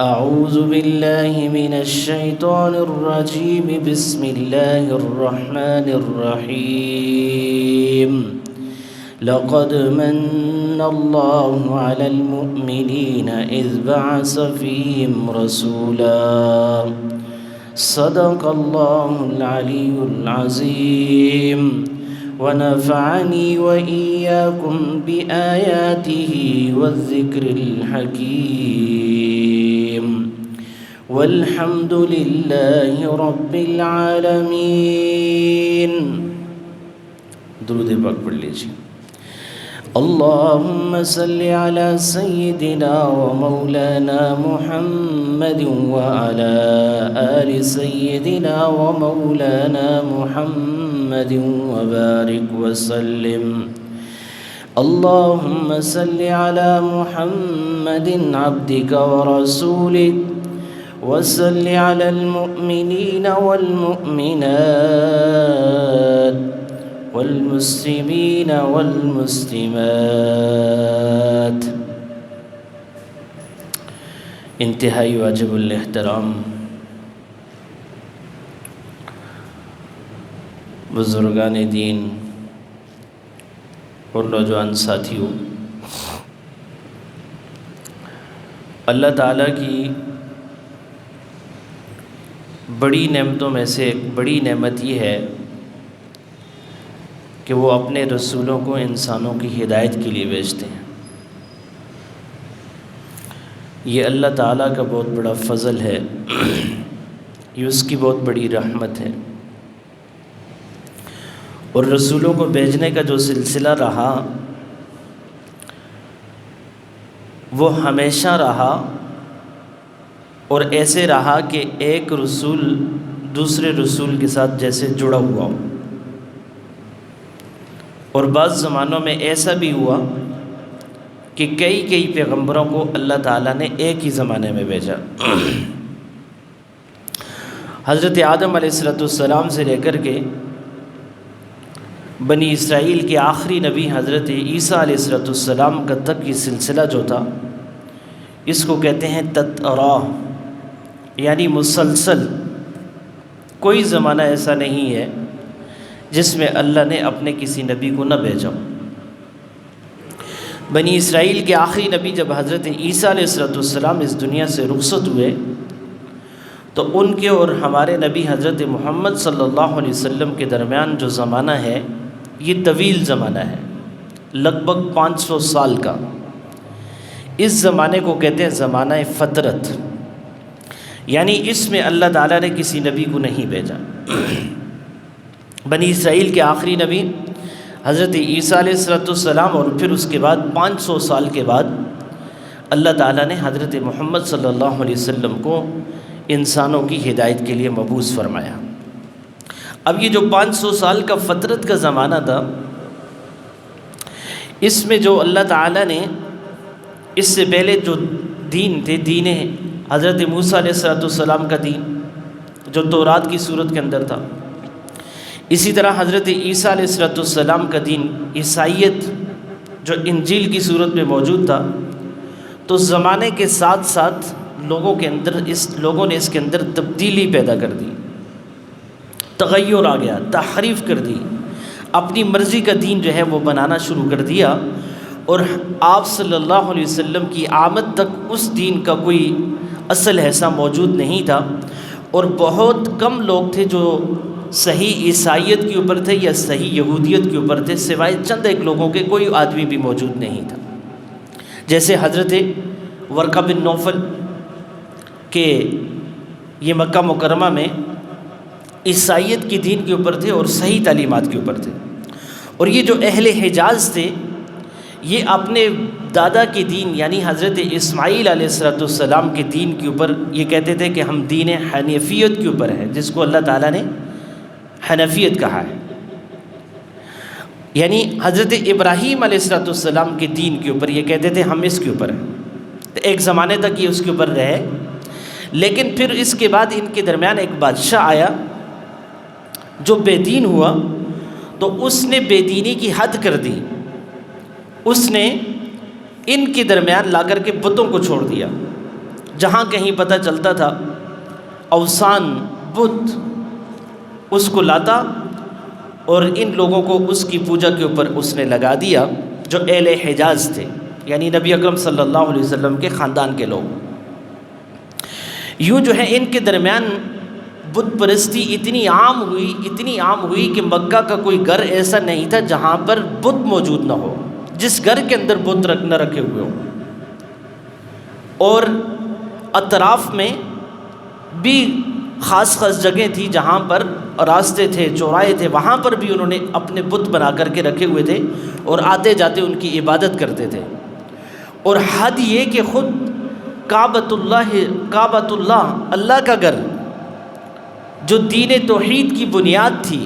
أعوذ بالله من الشيطان الرجيم بسم الله الرحمن الرحيم لقد من الله على المؤمنين إذ بعث فيهم رسولا صدق الله العلي العظيم ونفعني وإياكم بآياته والذكر الحكيم والحمد لله رب العالمين. درود پاک پڑھ لیجیے. اللهم صل على سيدنا ومولانا محمد وعلى آل سيدنا ومولانا محمد وبارك وسلم. اللهم صل على محمد عبدك ورسولك وصل على المؤمنين والمؤمنات والمسلمين والمسلمات. انتہائی واجب الاحترام بزرگان دین اور نوجوان ساتھیوں، اللہ تعالیٰ کی بڑی نعمتوں میں سے ایک بڑی نعمت یہ ہے کہ وہ اپنے رسولوں کو انسانوں کی ہدایت کے لیے بھیجتے ہیں. یہ اللہ تعالیٰ کا بہت بڑا فضل ہے، یہ اس کی بہت بڑی رحمت ہے. اور رسولوں کو بھیجنے کا جو سلسلہ رہا وہ ہمیشہ رہا، اور ایسے رہا کہ ایک رسول دوسرے رسول کے ساتھ جیسے جڑا ہوا ہو. اور بعض زمانوں میں ایسا بھی ہوا کہ کئی پیغمبروں کو اللہ تعالیٰ نے ایک ہی زمانے میں بھیجا. حضرت آدم علیہ السلام سے لے کر کے بنی اسرائیل کے آخری نبی حضرت عیسیٰ علیہ السلام کا تک یہ سلسلہ جو تھا، اس کو کہتے ہیں تترا، یعنی مسلسل. کوئی زمانہ ایسا نہیں ہے جس میں اللہ نے اپنے کسی نبی کو نہ بھیجا. بنی اسرائیل کے آخری نبی جب حضرت عیسیٰ علیہ السلام اس دنیا سے رخصت ہوئے تو ان کے اور ہمارے نبی حضرت محمد صلی اللہ علیہ وسلم کے درمیان جو زمانہ ہے یہ طویل زمانہ ہے، لگ بھگ 500 سال کا. اس زمانے کو کہتے ہیں زمانہ فترت، یعنی اس میں اللہ تعالیٰ نے کسی نبی کو نہیں بھیجا. بنی اسرائیل کے آخری نبی حضرت عیسیٰ علیہ السلام، اور پھر اس کے بعد 500 سال کے بعد اللہ تعالیٰ نے حضرت محمد صلی اللہ علیہ وسلم کو انسانوں کی ہدایت کے لیے مبعوث فرمایا. اب یہ جو 500 سال کا فترت کا زمانہ تھا، اس میں جو اللہ تعالیٰ نے اس سے پہلے جو دین تھے، دین حضرت موسیٰ علیہ السلام کا دین جو تورات کی صورت کے اندر تھا، اسی طرح حضرت عیسیٰ علیہ السلام کا دین عیسائیت جو انجیل کی صورت میں موجود تھا، تو زمانے کے ساتھ ساتھ لوگوں نے اس کے اندر تبدیلی پیدا کر دی، تغیر آ گیا، تحریف کر دی، اپنی مرضی کا دین جو ہے وہ بنانا شروع کر دیا. اور آپ صلی اللہ علیہ وسلم کی آمد تک اس دین کا کوئی اصل حصہ موجود نہیں تھا، اور بہت کم لوگ تھے جو صحیح عیسائیت کے اوپر تھے یا صحیح یہودیت کے اوپر تھے، سوائے چند ایک لوگوں کے کوئی آدمی بھی موجود نہیں تھا. جیسے حضرت ورقہ بن نوفل کہ یہ مکہ مکرمہ میں عیسائیت کی دین کے اوپر تھے اور صحیح تعلیمات کے اوپر تھے. اور یہ جو اہل حجاز تھے، یہ اپنے دادا کے دین یعنی حضرت اسماعیل علیہ السلام کے دین کے اوپر یہ کہتے تھے کہ ہم دین حنیفیت کے اوپر ہیں، جس کو اللہ تعالیٰ نے حنفیت کہا ہے. یعنی حضرت ابراہیم علیہ السلام کے دین کے اوپر یہ کہتے تھے ہم اس کے اوپر ہیں. ایک زمانے تک یہ اس کے اوپر رہے، لیکن پھر اس کے بعد ان کے درمیان ایک بادشاہ آیا جو بے دین ہوا، تو اس نے بے دینی کی حد کر دی. اس نے ان کے درمیان لا کر کے بتوں کو چھوڑ دیا۔ جہاں کہیں پتہ چلتا تھا اوثان بت، اس کو لاتا اور ان لوگوں کو اس کی پوجا کے اوپر اس نے لگا دیا، جو اہل حجاز تھے، یعنی نبی اکرم صلی اللہ علیہ وسلم کے خاندان کے لوگ۔ یوں جو ہے ان کے درمیان بت پرستی اتنی عام ہوئی کہ مکہ کا کوئی گھر ایسا نہیں تھا جہاں پر بت موجود نہ ہو، جس گھر کے اندر بت نہ رکھے ہوئے ہوں۔ اور اطراف میں بھی خاص جگہیں تھی جہاں پر راستے تھے، چوراہے تھے، وہاں پر بھی انہوں نے اپنے بت بنا کر کے رکھے ہوئے تھے اور آتے جاتے ان کی عبادت کرتے تھے۔ اور حد یہ کہ خود کعبۃ اللہ اللہ کا گھر، جو دین توحید کی بنیاد تھی،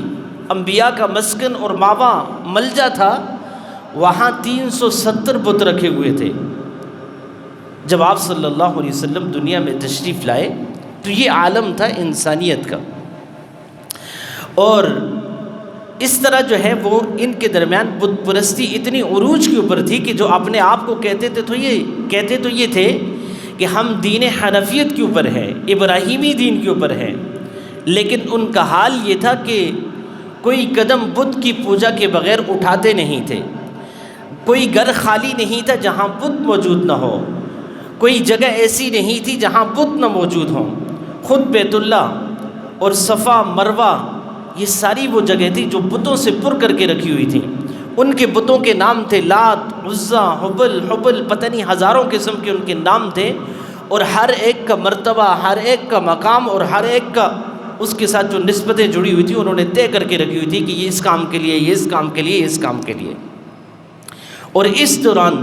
انبیاء کا مسکن اور ماوا ملجا تھا، وہاں 370 بت رکھے ہوئے تھے۔ جب آپ صلی اللہ علیہ وسلم دنیا میں تشریف لائے تو یہ عالم تھا انسانیت کا۔ اور اس طرح جو ہے وہ ان کے درمیان بت پرستی اتنی عروج کے اوپر تھی کہ جو اپنے آپ کو کہتے تو یہ تھے کہ ہم دین حنفیت کے اوپر ہیں، ابراہیمی دین کے اوپر ہیں، لیکن ان کا حال یہ تھا کہ کوئی قدم بت کی پوجا کے بغیر اٹھاتے نہیں تھے، کوئی گھر خالی نہیں تھا جہاں بت موجود نہ ہو، کوئی جگہ ایسی نہیں تھی جہاں بت نہ موجود ہوں۔ خود بیت اللہ اور صفا مروہ یہ ساری وہ جگہ تھی جو بتوں سے پر کر کے رکھی ہوئی تھیں۔ ان کے بتوں کے نام تھے لات، عزا، حبل، پتہ نہیں ہزاروں قسم کے ان کے نام تھے، اور ہر ایک کا مرتبہ، ہر ایک کا مقام اور ہر ایک کا اس کے ساتھ جو نسبتیں جڑی ہوئی تھیں انہوں نے طے کر کے رکھی ہوئی تھی کہ یہ اس کام کے لیے، یہ اس کام کے لیے، یہ اس کام کے لیے۔ اور اس دوران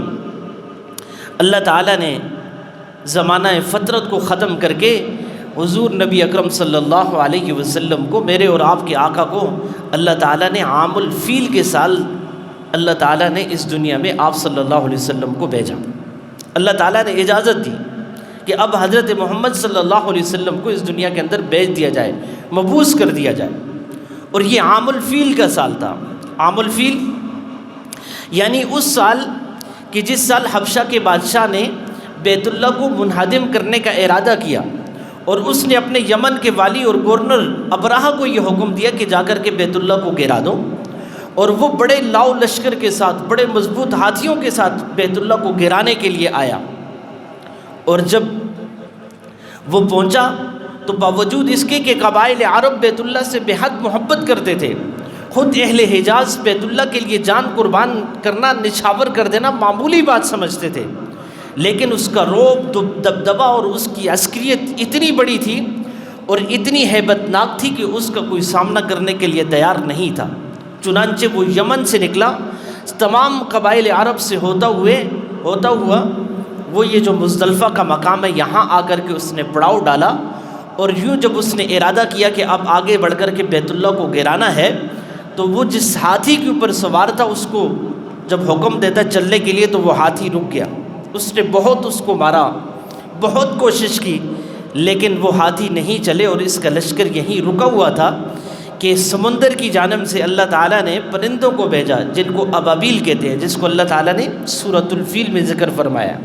اللہ تعالیٰ نے زمانہ فطرت کو ختم کر کے حضور نبی اکرم صلی اللہ علیہ وسلم کو، میرے اور آپ کے آقا کو، اللہ تعالیٰ نے عام الفیل کے سال اللہ تعالیٰ نے اس دنیا میں آپ صلی اللہ علیہ وسلم کو بھیجا۔ اللہ تعالیٰ نے اجازت دی کہ اب حضرت محمد صلی اللہ علیہ وسلم کو اس دنیا کے اندر بھیج دیا جائے، مبعوث کر دیا جائے۔ اور یہ عام الفیل کا سال تھا۔ عام الفیل یعنی اس سال کہ جس سال حبشہ کے بادشاہ نے بیت اللہ کو منہدم کرنے کا ارادہ کیا، اور اس نے اپنے یمن کے والی اور گورنر ابراہہ کو یہ حکم دیا کہ جا کر کے بیت اللہ کو گرا دو، اور وہ بڑے لاؤ لشکر کے ساتھ، بڑے مضبوط ہاتھیوں کے ساتھ بیت اللہ کو گرانے کے لیے آیا۔ اور جب وہ پہنچا تو باوجود اس کے کہ قبائل عرب بیت اللہ سے بے حد محبت کرتے تھے، خود اہل حجاز بیت اللہ کے لیے جان قربان کرنا، نچھاور کر دینا معمولی بات سمجھتے تھے، لیکن اس کا رعب، دبدبہ اور اس کی عسکریت اتنی بڑی تھی اور اتنی ہیبت ناک تھی کہ اس کا کوئی سامنا کرنے کے لیے تیار نہیں تھا۔ چنانچہ وہ یمن سے نکلا، تمام قبائل عرب سے ہوتا ہوا وہ یہ جو مزدلفہ کا مقام ہے یہاں آ کر کے اس نے پڑاؤ ڈالا، اور یوں جب اس نے ارادہ کیا کہ اب آگے بڑھ کر کے بیت اللہ کو گرانا ہے، تو وہ جس ہاتھی کے اوپر سوار تھا اس کو جب حکم دیتا چلنے کے لیے تو وہ ہاتھی رک گیا۔ اس نے بہت اس کو مارا، بہت کوشش کی، لیکن وہ ہاتھی نہیں چلے، اور اس کا لشکر یہیں رکا ہوا تھا کہ سمندر کی جانب سے اللہ تعالیٰ نے پرندوں کو بھیجا جن کو ابابیل کہتے ہیں، جس کو اللہ تعالیٰ نے سورۃ الفیل میں ذکر فرمایا۔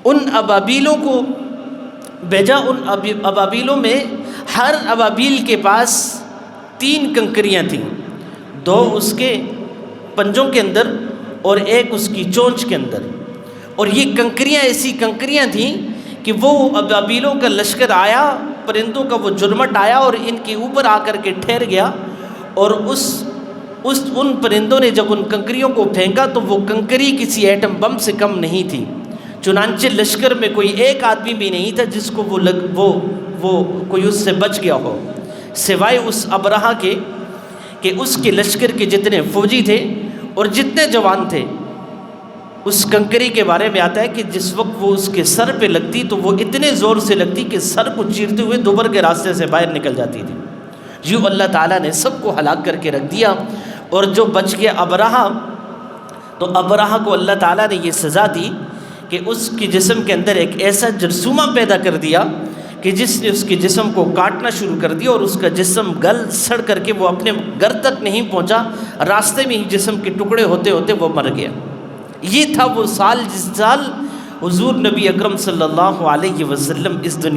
ان ابابیلوں کو بھیجا۔ ان ابابیلوں میں ہر ابابیل کے پاس 3 کنکریاں تھیں، 2 اس کے پنجوں کے اندر اور 1 اس کی چونچ کے اندر، اور یہ کنکریاں ایسی کنکریاں تھیں کہ وہ ابابیلوں کا لشکر آیا، پرندوں کا وہ جرمٹ آیا اور ان کے اوپر آ کر کے ٹھہر گیا، اور ان پرندوں نے جب ان کنکریوں کو پھینکا تو وہ کنکری کسی ایٹم بم سے کم نہیں تھی۔ چنانچہ لشکر میں کوئی ایک آدمی بھی نہیں تھا جس کو وہ کوئی اس سے بچ گیا ہو، سوائے اس ابرہہ کے کہ اس کے لشکر کے جتنے فوجی تھے اور جتنے جوان تھے، اس کنکری کے بارے میں آتا ہے کہ جس وقت وہ اس کے سر پہ لگتی تو وہ اتنے زور سے لگتی کہ سر کو چیرتے ہوئے دوبر کے راستے سے باہر نکل جاتی تھی۔ یوں اللہ تعالیٰ نے سب کو ہلاک کر کے رکھ دیا، اور جو بچ گیا ابرہہ، تو ابرہہ کو اللہ تعالیٰ نے یہ سزا دی کہ اس کے جسم کے اندر ایک ایسا جرثومہ پیدا کر دیا کہ جس نے اس کے جسم کو کاٹنا شروع کر دیا، اور اس کا جسم گل سڑ کر کے وہ اپنے گھر تک نہیں پہنچا، راستے میں ہی جسم کے ٹکڑے ہوتے ہوتے وہ مر گیا۔ یہ تھا وہ سال جس سال حضور نبی اکرم صلی اللہ علیہ وسلم اس دنیا